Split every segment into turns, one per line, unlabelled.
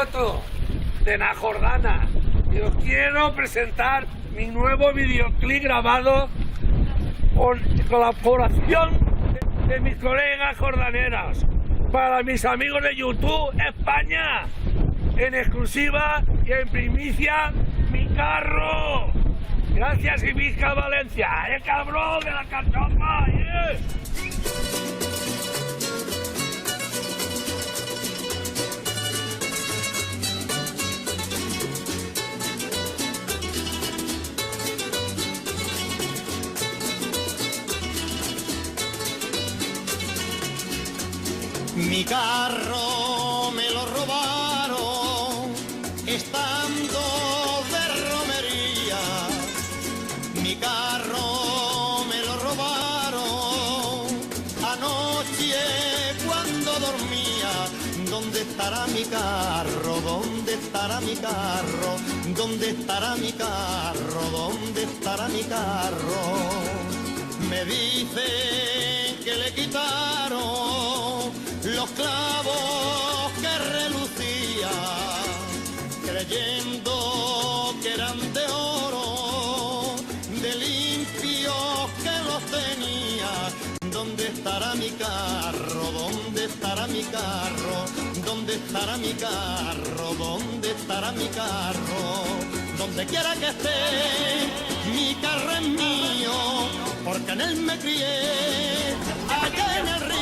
foto de la Jordana y os quiero presentar mi nuevo videoclip grabado con colaboración de mis colegas jordaneras para mis amigos de YouTube España, en exclusiva y en primicia, mi carro. Gracias y Vizca Valencia, el cabrón de la carchofa.
Mi carro me lo robaron estando de romería. Mi carro me lo robaron anoche cuando dormía. ¿Dónde estará mi carro? ¿Dónde estará mi carro? ¿Dónde estará mi carro? ¿Dónde estará mi carro? Me dicen que le quitaron los clavos que relucía, creyendo que eran de oro, de limpios que los tenía. ¿Dónde estará mi carro? ¿Dónde estará mi carro? ¿Dónde estará mi carro? ¿Dónde estará mi carro? Donde quiera que esté, mi carro es mío, porque en él me crié, allá en el río.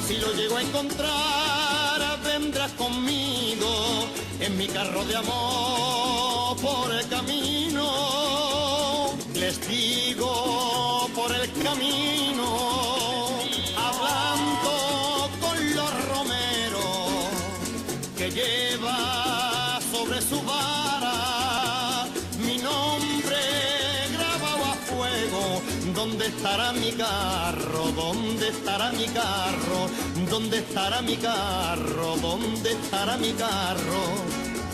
Si lo llego a encontrar, vendrás conmigo en mi carro de amor por el camino. Les digo por el camino, hablando con los romeros, que lleva sobre su vara mi nombre grabado a fuego. ¿Dónde estará mi carro? ¿Dónde estará mi carro? ¿Dónde estará mi carro? ¿Dónde estará mi carro?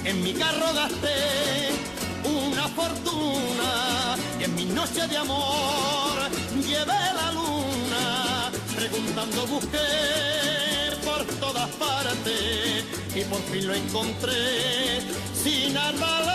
En mi carro gasté una fortuna y en mi noche de amor llevé la luna. Preguntando busqué por todas partes y por fin lo encontré sin nada.